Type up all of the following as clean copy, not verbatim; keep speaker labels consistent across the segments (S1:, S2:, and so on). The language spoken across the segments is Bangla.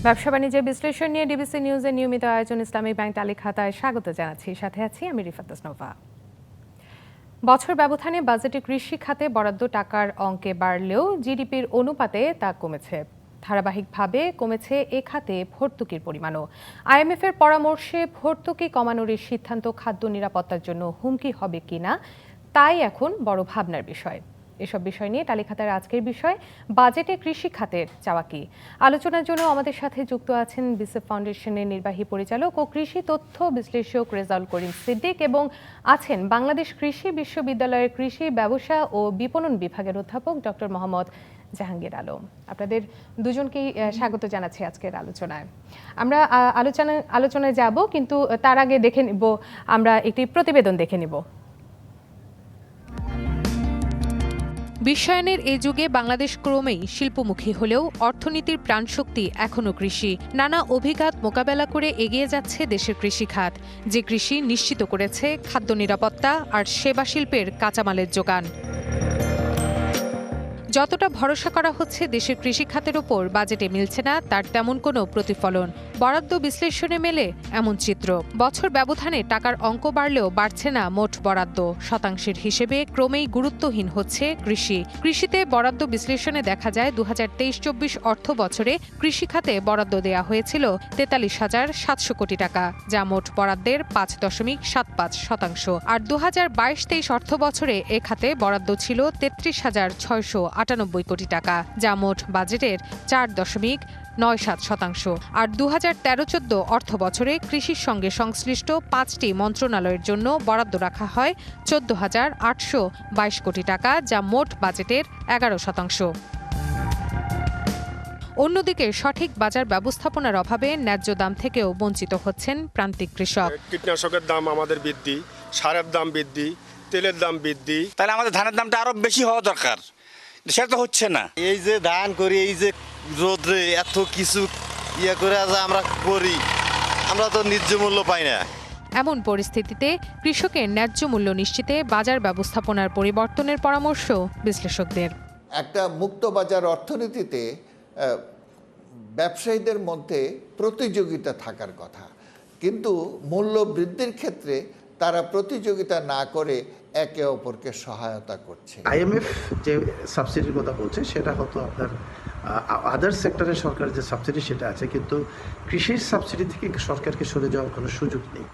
S1: ব্যবসা বাণিজ্যের বিশ্লেষণ নিয়ে ডিবিসি নিউজের নিয়মিত আয়োজন ইসলামী ব্যাংক তালিক খাতায় স্বাগত জানাচ্ছি। সাথে আছি আমি রিফাত নোভা। বছর ব্যবধানে বাজেটে কৃষি খাতে বরাদ্দ টাকার অঙ্কে বাড়লেও জিডিপির অনুপাতে তা কমেছে। ধারাবাহিকভাবে কমেছে এ খাতে ভর্তুকির পরিমাণও। আইএমএফ এর পরামর্শে ভর্তুকি কমানোর সিদ্ধান্ত খাদ্য নিরাপত্তার জন্য হুমকি হবে কিনা তাই এখন বড় ভাবনার বিষয়। এসব বিষয় নিয়ে তালিকাতার আজকের বিষয় বাজেটে কৃষি খাতের চাওয়া কি। আলোচনার জন্য আমাদের সাথে যুক্ত আছেন বিসেফ ফাউন্ডেশনের নির্বাহী পরিচালক ও কৃষি তথ্য বিশ্লেষক রেজাউল করিম সিদ্দিক এবং আছেন বাংলাদেশ কৃষি বিশ্ববিদ্যালয়ের কৃষি ব্যবসা ও বিপণন বিভাগের অধ্যাপক ডক্টর মোহাম্মদ জাহাঙ্গীর আলম। আপনাদের দুজনকেই স্বাগত জানাচ্ছি আজকের আলোচনায়। আমরা আলোচনায় যাব, কিন্তু তার আগে দেখে নিব, আমরা একটি প্রতিবেদন দেখে নিব।
S2: বিশ্বায়নের এই যুগে বাংলাদেশ ক্রমেই শিল্পমুখী হলেও অর্থনীতির প্রাণশক্তি এখনও কৃষি। নানা অভিঘাত মোকাবেলা করে এগিয়ে যাচ্ছে দেশের কৃষি খাত, যে কৃষি নিশ্চিত করেছে খাদ্য নিরাপত্তা আর সেবা শিল্পের কাঁচামালের যোগান। যতটা ভরসা করা হচ্ছে দেশের কৃষি খাতের ওপর, বাজেটে মিলছে না তার তেমন কোনো প্রতিফলন। বরাদ্দ বিশ্লেষণে মেলে এমন চিত্র। বছর ব্যবধানে টাকার অঙ্ক বাড়লেও বাড়ছে না মোট বরাদ্দ। শতাংশের হিসেবে ক্রমেই গুরুত্বহীন হচ্ছে কৃষি। কৃষিতে বরাদ্দ বিশ্লেষণে দেখা যায় ২০২৩-২৪ অর্থ বছরে কৃষি খাতে বরাদ্দ দেয়া হয়েছিল ৪৩,৭০০ কোটি টাকা, যা মোট বরাদ্দের ৫.৭৫%। আর ২০২২-২৩ অর্থ বছরে এ খাতে বরাদ্দ ছিল ৩৩,৬৯৮ কোটি টাকা, যা মোট বাজেটের ৪.৯৭%। আর ২০১৩-১৪ অর্থ বছরে কৃষির সঙ্গে সংশ্লিষ্ট ৫টি মন্ত্রণালয়ের জন্য বরাদ্দ রাখা হয় ১৪,৮২২ কোটি টাকা, যা মোট বাজেটের ১১%। অন্যদিকে সঠিক বাজার ব্যবস্থাপনার অভাবে ন্যায্য দাম থেকেও বঞ্চিত হচ্ছেন প্রান্তিক কৃষক।
S3: কীটনাশকের দাম আমাদের বৃদ্ধি, সারের দাম বৃদ্ধি, তেলের দাম বৃদ্ধি।
S4: তাহলে আমাদের ধানের দামটা আরো বেশি হওয়া দরকার, সেটা তো হচ্ছে না।
S5: এই যে ধান করি, এই যে রোদ্রে এত কিছু করে আমরা করি, আমরা তো ন্যায্য মূল্য পাই না।
S2: এমন পরিস্থিতিতে কৃষকের ন্যায্য মূল্য নিশ্চিতে বাজার ব্যবস্থাপনার পরিবর্তনের পরামর্শ বিশ্লেষকদের।
S6: একটা মুক্ত বাজার অর্থনীতিতে ব্যবসায়ীদের মধ্যে প্রতিযোগিতা থাকার কথা, কিন্তু মূল্য বৃদ্ধির ক্ষেত্রে তারা প্রতিযোগিতা না করে একে অপরকে সহায়তা করছে।
S7: আইএমএফ যে সাবসিডির কথা বলছে সেটা হয়তো আপনার আদার সেক্টরের সরকার যে সাবসিডি সেটা আছে, কিন্তু কৃষির সাবসিডি থেকে সরকারকে সরে যাওয়ার কোনো সুযোগ নেই।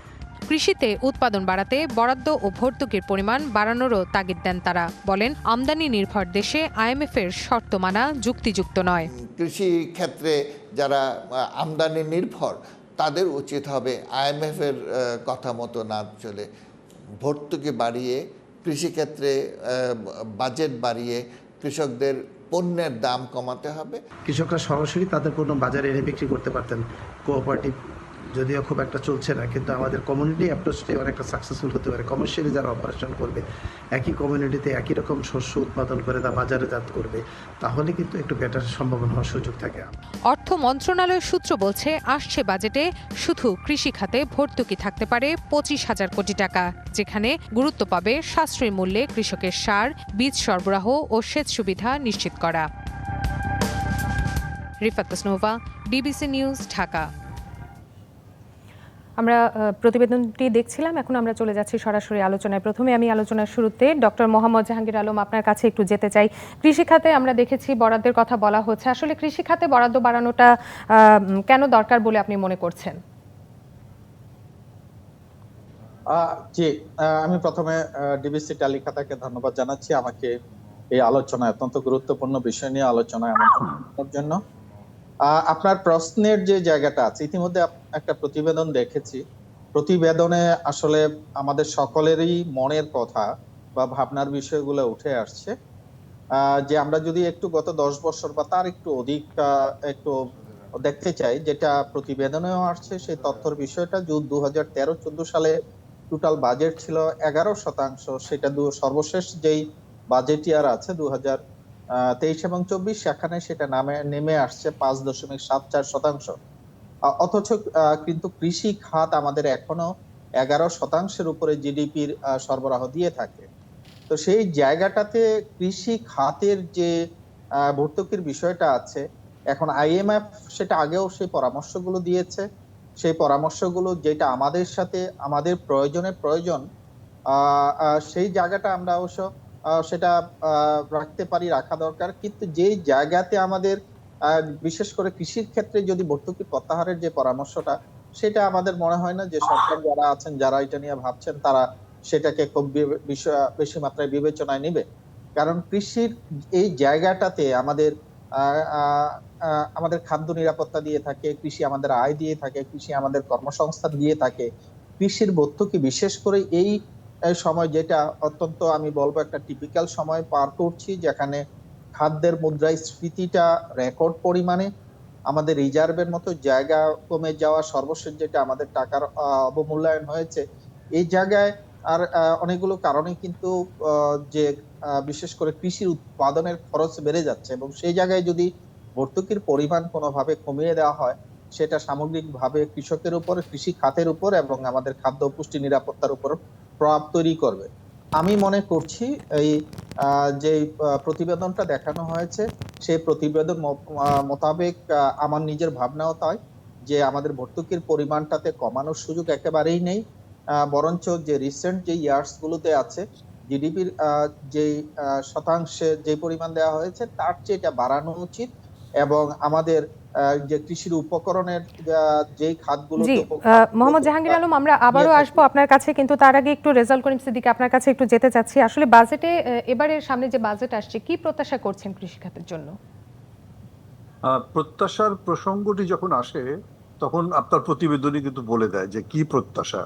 S2: কৃষিতে উৎপাদন বাড়াতে বরাদ্দ ও ভর্তুকির পরিমাণ বাড়ানোরও তাগিদ দেন তারা। বলেন, আমদানি নির্ভর দেশে আইএমএফ এর শর্ত মানা যুক্তিযুক্ত নয়।
S6: কৃষি ক্ষেত্রে যারা আমদানি নির্ভর তাদের উচিত হবে আইএমএফ এর কথা মতো না চলে ভর্তুকি বাড়িয়ে, কৃষিক্ষেত্রে বাজেট বাড়িয়ে কৃষকদের পণ্যের দাম কমাতে হবে।
S7: কৃষকরা সরাসরি তাদের পণ্য বাজারে এনে বিক্রি করতে পারতেন। কোঅপারেটিভ যদিও খুব একটা চলছে না, কিন্তু আমাদের কমিউনিটি অ্যাপ্রোচটি অনেকটা সাকসেসফুল হতে পারে। কমার্শিয়ালি যারা অপারেশন করবে, একই কমিউনিটিতে একই রকম শস্য উৎপাদন করে তা বাজারজাত করবে, তাহলে কিন্তু একটু বেটার সম্ভাবনা হওয়ার সুযোগ থাকে।
S2: অর্থ মন্ত্রণালয়ের সূত্র বলছে, আসছে বাজেটে শুধু কৃষি খাতে ভর্তুকি থাকতে পারে ২৫,০০০ কোটি টাকা, যেখানে গুরুত্ব পাবে সাশ্রয়ী মূল্যে কৃষকের সার, বীজ সরবরাহ ও সেচ সুবিধা নিশ্চিত করা। Rifat Nova, DBC news, Dhaka.
S1: আমরা প্রতিবেদনটি দেখছিলাম, এখন আমরা চলে যাচ্ছি সরাসরি আলোচনায়। প্রথমে আমি আলোচনার শুরুতে ডক্টর মোহাম্মদ জাহাঙ্গীর আলম আপনার কাছে একটু যেতে চাই। কৃষি খাতে আমরা দেখেছি বরাদ্দের কথা বলা হচ্ছে, আসলে কৃষি খাতে বরাদ্দ বাড়ানোটা কেন দরকার বলে আপনি মনে করছেন?
S8: জি, আমি প্রথমে ডিবিসি তালিকাতাকে ধন্যবাদ জানাচ্ছি আমাকে এই আলোচনায়, অত্যন্ত গুরুত্বপূর্ণ বিষয় নিয়ে আলোচনায় আমন্ত্রণ করার জন্য। আপনার প্রশ্নের যে জায়গাটা আছে, ইতিমধ্যে একটা প্রতিবেদন দেখেছি। প্রতিবেদনে আসলে আমাদের সকলেরই মনের কথা বা ভাবনার বিষয়গুলো উঠে আসছে, যে আমরা যদি একটু গত ১০ বছর বা তার একটু অধিক একটু দেখতে চাই, যেটা প্রতিবেদনেও আসছে, সেই তথ্যের বিষয়টা ২০১৩-১৪ সালে টোটাল বাজেট ছিল ১১%, সেটা সর্বশেষ যেই বাজেট ইয়ার আছে ২০২৩ এবং ২৪, সেখানে সেটা নেমে আসছে ৫.৭৪%। অথচ কিন্তু কৃষি খাত আমাদের এখনো ১১% উপরে জিডিপির সরবরাহ দিয়ে থাকে। তো সেই জায়গাটাতে কৃষি খাতের যে ভর্তুকির বিষয়টা আছে, এখন IMF সেটা আগেও সেই পরামর্শগুলো দিয়েছে, সেই পরামর্শগুলো যেটা আমাদের সাথে আমাদের প্রয়োজন সেই জায়গাটা আমরা অবশ্য সেটা রাখতে পারি, রাখা দরকার। কিন্তু যেই জায়গাতে আমাদের বিশেষ করে কৃষির ক্ষেত্রে যদি ভর্তুকি প্রত্যাহারের যে পরামর্শটা, সেটা আমাদের মনে হয় না যে সরকার যারা আছেন, যারা এটা নিয়ে ভাবছেন, তারা সেটাকে খুব বেশি মাত্রায় বিবেচনায় নিবে। কারণ কৃষির এই জায়গাটাতে আমাদের খাদ্য নিরাপত্তা দিয়ে থাকে, কৃষি আমাদের আয় দিয়ে থাকে, কৃষি আমাদের কর্মসংস্থান দিয়ে থাকে। কৃষির ভর্তুকি বিশেষ করে এই সময়, যেটা অত্যন্ত আমি বলবো একটা টিপিক্যাল সময় পার করছি, যেখানে খাদ্যের মুদ্রাস্ফীতিটা রেকর্ড পরিমাণে, আমাদের রিজার্ভের মতো জায়গা কমে যাওয়া, সর্বশেষ যেটা আমাদের টাকার অবমূল্যায়ন হয়েছে, এই জায়গায় আর অনেকগুলো কারণে কিন্তু যে বিশেষ করে কৃষির উৎপাদনের খরচ বেড়ে যাচ্ছে, এবং সেই জায়গায় যদি ভর্তুকির পরিমাণ কোনোভাবে কমিয়ে দেওয়া হয়, সেটা সামগ্রিকভাবে কৃষকের উপর, কৃষি খাতের উপর এবং আমাদের খাদ্য পুষ্টি নিরাপত্তার উপর প্রভাব তৈরি করবে। আমি মনে করছি এই যে প্রতিবেদনটা দেখানো হয়েছে, সেই প্রতিবেদন মোতাবেক আমার নিজের ভাবনাও তাই, যে আমাদের ভর্তুকির পরিমাণটাতে কমানোর সুযোগ একেবারেই নেই। বরঞ্চ যে রিসেন্ট যে ইয়ার্স গুলোতে আছে, জিডিপির যে শতাংশে যে পরিমাণ দেওয়া হয়েছে, তার চেয়ে এটা বাড়ানো উচিত। এবং আমাদের যে কৃষির উপকরণের যেই খাতগুলো,
S1: জি, মোহাম্মদ জাহাঙ্গীর আলম, আমরা আবারও আসবো আপনার কাছে, কিন্তু তার আগে একটু রেজাল্ট করিম সিদ্দিকী আপনার কাছে একটু যেতে চাচ্ছি। আসলে বাজেটে এবারের সামনে যে বাজেট আসছে, কি প্রত্যাশা করছেন কৃষি খাতের জন্য?
S9: প্রত্যাশার প্রসঙ্গটি যখন আসে, তখন আপনার প্রতিবেদনই কিন্তু বলে দেয় যে কি প্রত্যাশা।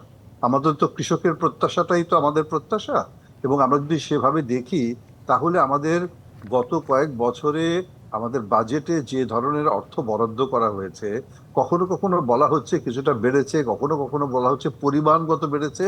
S9: আমাদের তো কৃষকের প্রত্যাশাটাই তো আমাদের প্রত্যাশা, এবং আমরা যদি সেভাবে দেখি, তাহলে আমাদের গত কয়েক বছরে আমাদের বাজেটে যে ধরনের অর্থ বরাদ্দ করা হয়েছে, কখনো কখনো বলা হচ্ছে কিছুটা বেড়েছে, কখনো কখনো বলা হচ্ছে পরিমাণগত বেড়েছে,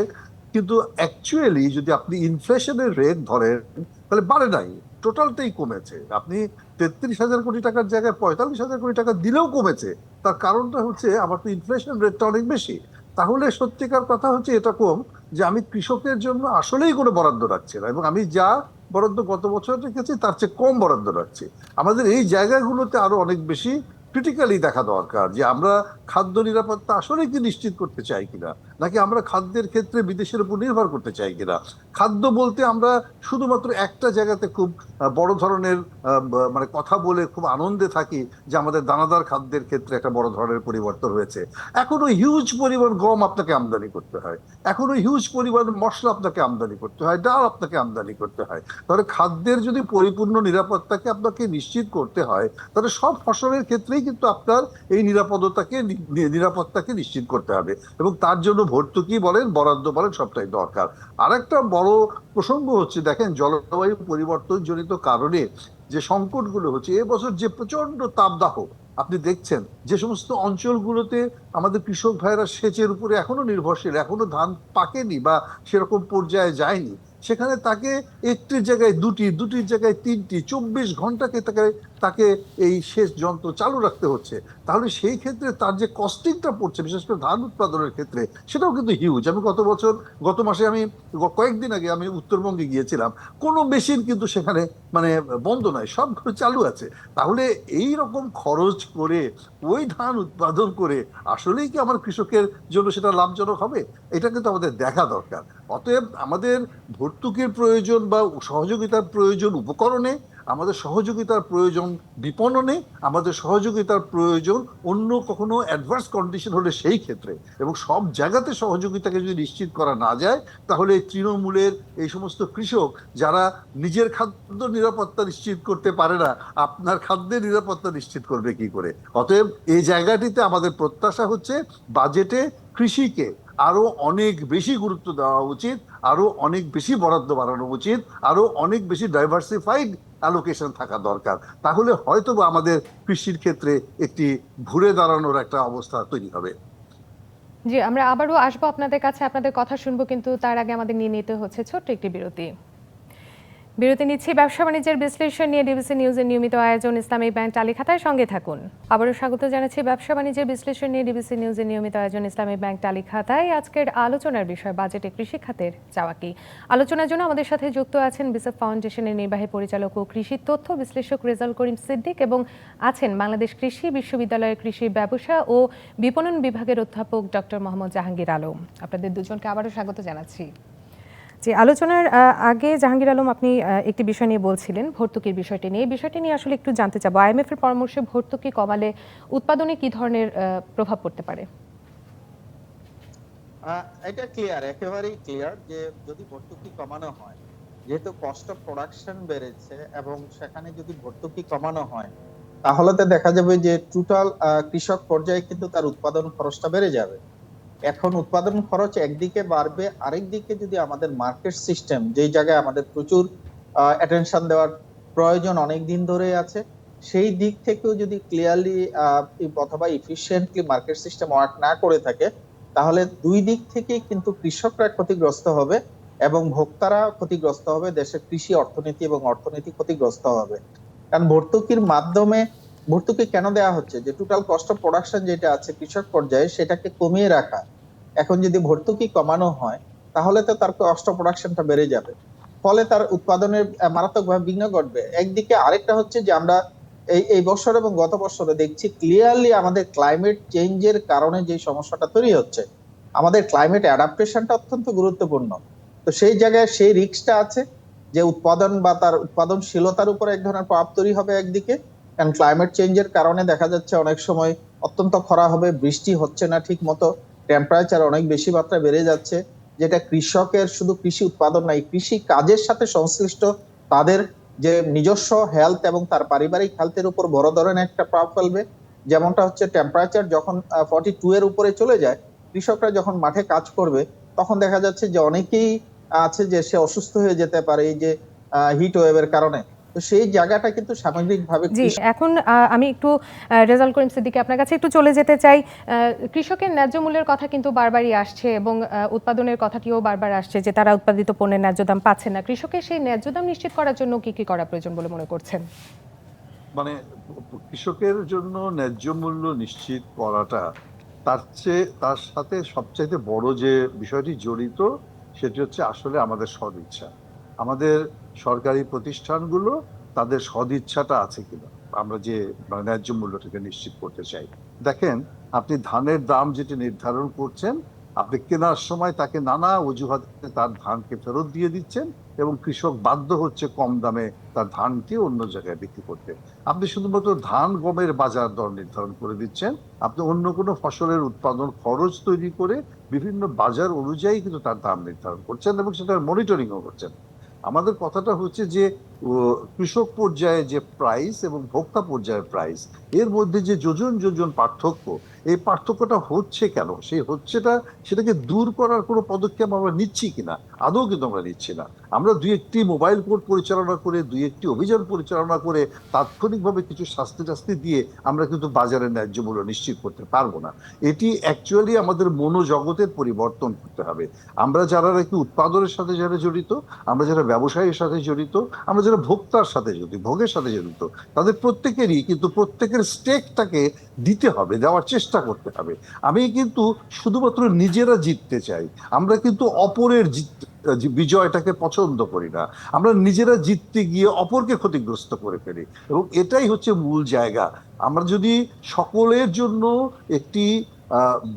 S9: কিন্তু অ্যাকচুয়ালি যদি আপনি ইনফ্লেশনের রেট ধরেন, তাহলে বাড়ে নাই, টোটালটাই কমেছে। আপনি 33,000 কোটি টাকার জায়গায় 45,000 কোটি টাকা দিলেও কমেছে। তার কারণটা হচ্ছে আমার তো ইনফ্লেশন রেটটা অনেক বেশি। তাহলে সত্যিকার কথা হচ্ছে এটা কম, যে আমি কৃষকের জন্য আসলেই কোনো বরাদ্দ রাখছি না, এবং আমি যা বরাদ্দ গত বছর রেখেছি তার চেয়ে কম বরাদ্দ রাখছি। আমাদের এই জায়গাগুলোতে আরো অনেক বেশি ক্রিটিক্যালি দেখা দরকার, যে আমরা খাদ্য নিরাপত্তা আসলে কি নিশ্চিত করতে চাই কিনা, নাকি আমরা খাদ্যের ক্ষেত্রে বিদেশের উপর নির্ভর করতে চাই কিনা। খাদ্য বলতে আমরা শুধুমাত্র একটা জায়গাতে খুব বড় ধরনের মানে কথা বলে খুব আনন্দে থাকি যে আমাদের দানাদার খাদ্যের ক্ষেত্রে একটা বড় ধরনের পরিবর্তন হয়েছে। এখনো হিউজ পরিমাণ গম আপনাকে আমদানি করতে হয়, এখনো হিউজ পরিমাণ মশলা আপনাকে আমদানি করতে হয়, ডাল আপনাকে আমদানি করতে হয়। তাহলে খাদ্যের যদি পরিপূর্ণ নিরাপত্তাকে আপনাকে নিশ্চিত করতে হয়, তাহলে সব ফসলের ক্ষেত্রেই কিন্তু আপনার এই নিরাপত্তাকে নিশ্চিত করতে হবে, এবং তার জন্য ভর্তুকি বলেন, বরাদ্দ বলেন, সবটাই দরকার। আরেকটা বড় প্রসঙ্গ হচ্ছে, দেখেন, জলবায়ু পরিবর্তন জনিত কারণে যে সংকটগুলো হচ্ছে, এবছর যে প্রচন্ড তাপদাহ আপনি দেখছেন, যে সমস্ত অঞ্চলগুলোতে আমাদের কৃষক ভাইরা সেচের উপরে এখনো নির্ভরশীল, এখনো ধান পাকেনি বা সেরকম পর্যায়ে যায়নি, সেখানে তাকে একটির জায়গায় দুটির জায়গায় 3টি 24 ঘন্টাকে তাকে এই সেচ যন্ত্র চালু রাখতে হচ্ছে। তাহলে সেই ক্ষেত্রে তার যে কস্টিংটা পড়ছে, বিশেষ করে ধান উৎপাদনের ক্ষেত্রে, সেটাও কিন্তু হিউজ। আমি গত মাসে কয়েকদিন আগে আমি উত্তরবঙ্গে গিয়েছিলাম, কোনো মেশিন কিন্তু সেখানে মানে বন্ধ নয়, সব চালু আছে। তাহলে এই রকম খরচ করে ওই ধান উৎপাদন করে আসলেই কি আমার কৃষকের জন্য সেটা লাভজনক হবে? এটা কিন্তু আমাদের দেখা দরকার। অতএব আমাদের ভর্তুকির প্রয়োজন বা সহযোগিতার প্রয়োজন উপকরণে, আমাদের সহযোগিতার প্রয়োজন বিপণনে, আমাদের সহযোগিতার প্রয়োজন অন্য কখনো অ্যাডভার্স কন্ডিশন হলে সেই ক্ষেত্রে, এবং সব জায়গাতে সহযোগিতাকে যদি নিশ্চিত করা না যায়, তাহলে তৃণমূলের এই সমস্ত কৃষক যারা নিজের খাদ্য নিরাপত্তা নিশ্চিত করতে পারে না, আপনার খাদ্যের নিরাপত্তা নিশ্চিত করবে কি করে? অতএব এই জায়গাটিতে আমাদের প্রত্যাশা হচ্ছে বাজেটে কৃষিকে আরো অনেক বেশি গুরুত্ব দেওয়া উচিত, আরো অনেক বেশি বরাদ্দ বাড়ানো উচিত, আরো অনেক বেশি ডাইভার্সিফাইড অ্যালোকেশন থাকা দরকার। তাহলে হয়তো আমাদের কৃষির ক্ষেত্রে একটি ঘুরে দাঁড়ানোর একটা অবস্থা তৈরি হবে।
S1: জি, আমরা আবারও আসবো আপনাদের কাছে, আপনাদের কথা শুনবো, কিন্তু তার আগে আমাদের নিয়ে নিতে হচ্ছে ছোট্ট একটি বিরতি। বিরতি নিচ্ছি। ব্যবসা বাণিজ্যের বিশ্লেষণ নিয়ে ডিবিসি নিউজের নিয়মিত আয়োজন ইসলামিক ব্যাংক টালি খাতায় সঙ্গে থাকুন। আবারও স্বাগত জানাচ্ছি ব্যবসা বাণিজ্যের বিশ্লেষণ নিয়ে ডিবিসি নিউজের নিয়মিত আয়োজন ইসলামিক ব্যাংক টালি খাতায়। আজকের আলোচনার বিষয় বাজেটে কৃষি খাতের চাওয়া কি। আলোচনার জন্য আমাদের সাথে যুক্ত আছেন বিসেফ ফাউন্ডেশনের নির্বাহী পরিচালক ও কৃষি তথ্য বিশ্লেষক রেজাউল করিম সিদ্দিক এবং আছেন বাংলাদেশ কৃষি বিশ্ববিদ্যালয়ের কৃষি ব্যবসা ও বিপণন বিভাগের অধ্যাপক ডক্টর মোহাম্মদ জাহাঙ্গীর আলম। আপনাদের দুজনকে আবারও স্বাগত জানাচ্ছি। যে আলোচনার আগে জাহাঙ্গীর আলম, আপনি একটি বিষয় নিয়ে বলছিলেন, ভর্তুকির বিষয়টি নিয়ে। এই বিষয়টি নিয়ে আসলে একটু জানতে চাবো, আইএমএফ এর পরামর্শে ভর্তুকি কমালে উৎপাদনে কি ধরনের প্রভাব পড়তে পারে?
S8: এটা ক্লিয়ার, একেবারেই ক্লিয়ার যে যদি ভর্তুকি কমানো হয়, যেহেতু কস্ট অফ প্রোডাকশন বেড়েছে এবং সেখানে যদি ভর্তুকি কমানো হয় তাহলে তো দেখা যাবে যে টোটাল কৃষক পর্যায়ে কিন্তু তার উৎপাদন খরচটা বেড়ে যাবে। এখন উৎপাদন খরচ একদিকে বাড়বে, আরেক দিকে যদি আমাদের মার্কেট সিস্টেম, যেই জায়গায় আমাদের প্রচুর অ্যাটেনশন দেওয়ার প্রয়োজন অনেক দিন ধরে আছে, সেই দিক থেকেও যদি ক্লিয়ারলি অথবা ইফিশিয়েন্টলি মার্কেট সিস্টেম ওয়ার্ক না করে থাকে, তাহলে দুই দিক থেকেই কিন্তু কৃষকরা ক্ষতিগ্রস্ত হবে এবং ভোক্তারা ক্ষতিগ্রস্ত হবে, দেশের কৃষি অর্থনীতি এবং অর্থনীতি ক্ষতিগ্রস্ত হবে। কারণ ভর্তুকির মাধ্যমে, ভর্তুকি কেন দেওয়া হচ্ছে, যে টোটাল কস্ট অফ প্রোডাকশন যেটা আছে কৃষক পর্যায়ে সেটাকে কমিয়ে রাখা। এখন যদি ভর্তুকি কমানো হয় তাহলে তো তার কস্ট অফ প্রোডাকশনটা বেড়ে যাবে, ফলে তার উৎপাদনের মারাত্মকভাবে বিঘ্ন ঘটবে। একদিকে আরেকটা হচ্ছে যে আমরা এই বছর এবং গত বছরে দেখছি ক্লিয়ারলি আমাদের ক্লাইমেট চেঞ্জের কারণে যে সমস্যাটা তৈরি হচ্ছে, আমাদের ক্লাইমেট অ্যাডাপ্টেশনটা অত্যন্ত গুরুত্বপূর্ণ। তো সেই জায়গায় সেই রিস্কটা আছে যে উৎপাদন বা তার উৎপাদনশীলতার উপর এক ধরনের প্রভাব তৈরি হবে একদিকে। কারণ ক্লাইমেট চেঞ্জের কারণে দেখা যাচ্ছে অনেক সময় অত্যন্ত খরা হবে, বৃষ্টি হচ্ছে না ঠিক মতো, টেম্পারেচার অনেক বেশি মাত্রায় বেড়ে যাচ্ছে, যেটা কৃষকের শুধু কৃষি উৎপাদন নাই, কৃষি কাজের সাথে সংশ্লিষ্ট তাদের যে নিজস্ব হেলথ এবং তার পারিবারিক হেলথের উপর বড় ধরনের একটা প্রভাব ফেলবে। যেমনটা হচ্ছে টেম্পারেচার যখন 42 এর উপরে চলে যায়, কৃষকরা যখন মাঠে কাজ করবে তখন দেখা যাচ্ছে যে অনেকেই আছে যে সে অসুস্থ হয়ে যেতে পারে এই যে হিট ওয়েভের কারণে। তো সেই জায়গাটা কিন্তু সামগ্রিকভাবে
S1: জি, এখন আমি একটু রেজাউল করিম সিদ্দিক আপনার কাছে একটু চলে যেতে চাই। কৃষকের ন্যায্য মূল্যের কথা কিন্তু বারবারই আসছে এবং উৎপাদনের কথাটিও বারবার আসছে যে তারা উৎপাদিত পণ্যের ন্যায্য দাম পাচ্ছে না। কৃষকের সেই ন্যায্য দাম নিশ্চিত করার জন্য কি কি করা প্রয়োজন বলে মনে করছেন?
S9: মানে কৃষকের জন্য ন্যায্য মূল্য নিশ্চিত করাটা, তার সাথে সবচাইতে বড় যে বিষয়টি জড়িত সেটি হচ্ছে আসলে আমাদের সদিচ্ছা। আমাদের সরকারি প্রতিষ্ঠানগুলো তাদের সদিচ্ছাটা আছে কিনা আমরা যে ন্যায্য মূল্যটাকে নিশ্চিত করতে চাই। দেখেন, আপনি ধানের দাম যেটি নির্ধারণ করছেন, আপনি কেনার সময় তাকে নানা অজুহাতে তার ধানকে ফেরত দিয়ে দিচ্ছেন এবং কৃষক বাধ্য হচ্ছে কম দামে তার ধানকে অন্য জায়গায় বিক্রি করতে। আপনি শুধুমাত্র ধান গমের বাজার দর নির্ধারণ করে দিচ্ছেন, আপনি অন্য কোনো ফসলের উৎপাদন খরচ তৈরি করে বিভিন্ন বাজার অনুযায়ী কিন্তু তার দাম নির্ধারণ করছেন এবং সেটার মনিটরিংও করছেন। আমাদের কথাটা হচ্ছে যে কৃষক পর্যায়ে যে প্রাইস এবং ভোক্তা পর্যায়ের প্রাইস, এর মধ্যে যে যোজন যোজন পার্থক্য, এই পার্থক্যটা হচ্ছে কেন, সেটাকে দূর করার কোনো পদক্ষেপ আমরা নিচ্ছি কিনা, আদৌ কিন্তু আমরা নিচ্ছি না। আমরা দুই একটি মোবাইল কোর্ট পরিচালনা করে, দুই একটি অভিযান পরিচালনা করে তাৎক্ষণিকভাবে কিছু শাস্তি দিয়ে আমরা কিন্তু বাজারের ন্যায্য মূল্য নিশ্চিত করতে পারবো না। এটি অ্যাকচুয়ালি আমাদের মনোজগতের পরিবর্তন করতে হবে। আমরা যারা নাকি উৎপাদনের সাথে যারা জড়িত, আমরা যারা ব্যবসায়ীর সাথে জড়িত, আমরা যারা ভোক্তার সাথে জড়িত, ভোগের সাথে জড়িত, তাদের প্রত্যেকেরই কিন্তু প্রত্যেকের স্টেকটাকে দিতে হবে, দেওয়ার চেষ্টা করতে হবে। আমি কিন্তু শুধুমাত্র নিজেরা জিততে চাই, আমরা কিন্তু অপরের বিজয়টাকে পছন্দ করি না। আমরা নিজেরা জিততে গিয়ে অপরকে ক্ষতিগ্রস্ত করে ফেলি এবং এটাই হচ্ছে মূল জায়গা। আমরা যদি সকলের জন্য একটি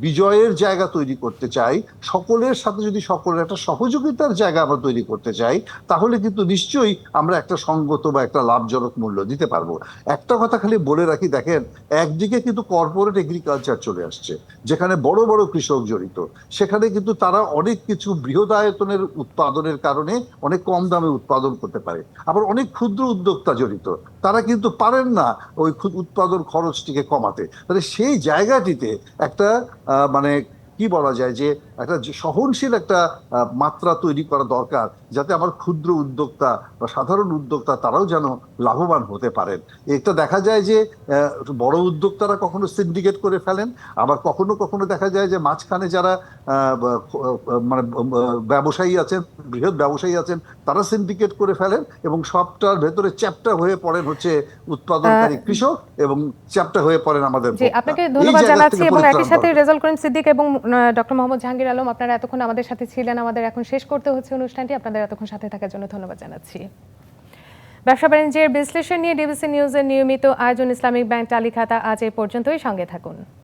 S9: বিজয়ের জায়গা তৈরি করতে চাই, সকলের সাথে যদি সকলের একটা সহযোগিতার জায়গা আমরা তৈরি করতে চাই, তাহলে কিন্তু নিশ্চয়ই আমরা একটা সঙ্গত বা একটা লাভজনক মূল্য দিতে পারবো। একটা কথা খালি বলে রাখি, দেখেন, একদিকে কিন্তু কর্পোরেট এগ্রিকালচার চলে আসছে, যেখানে বড় বড় কৃষক জড়িত, সেখানে কিন্তু তারা অনেক কিছু বৃহদায়তনের উৎপাদনের কারণে অনেক কম দামে উৎপাদন করতে পারে। আবার অনেক ক্ষুদ্র উদ্যোক্তা জড়িত, তারা কিন্তু পারেন না ওই উৎপাদন খরচটিকে কমাতে। তাহলে সেই জায়গাটিতে একটা মানে কি বলা যায় যে একটা যে সহনশীল একটা মাত্রা তৈরি করা দরকার, যাতে আমার ক্ষুদ্র উদ্যোক্তা বা সাধারণ উদ্যোক্তা তারাও যেন লাভবান হতে পারেন। এটা দেখা যায় যে বড় উদ্যোক্তারা কখনো সিন্ডিকেট করে ফেলেন, আবার কখনো কখনো দেখা যায় যে মাঝখানে যারা মানে ব্যবসায়ী আছেন, বৃহৎ ব্যবসায়ী আছেন, তারা সিন্ডিকেট করে ফেলেন এবং সবটার ভেতরে চ্যাপ্টা হয়ে পড়েন হচ্ছে উৎপাদনকারী কৃষক এবং চ্যাপ্টা হয়ে পড়েন আমাদের
S1: জি,
S9: ভোক্তা।
S1: আপনাকে
S9: এই
S1: ধন্যবাদ
S9: জায়গা
S1: জানাচ্ছি
S9: থেকে
S1: এবং একই
S9: পরিত্রাণ
S1: সাথে
S9: দরকার।
S1: রেজাউল করিম সিদ্দিক এবং ডক্টর মোহাম্মদ জাহাঙ্গীর আলম, আপনারা এতক্ষণ আমাদের সাথে ছিলেন। আমাদের এখন শেষ করতে হচ্ছে অনুষ্ঠানটি। আপনাদের এতক্ষণ সাথে থাকার জন্য ধন্যবাদ জানাচ্ছি। ব্যবসা বাণিজ্যের বিশ্লেষণ নিয়ে ডিবিসি নিউজের নিয়মিত আয়োজন ইসলামিক ব্যাংক টালি খাতা আজ এই পর্যন্তই। সঙ্গে থাকুন।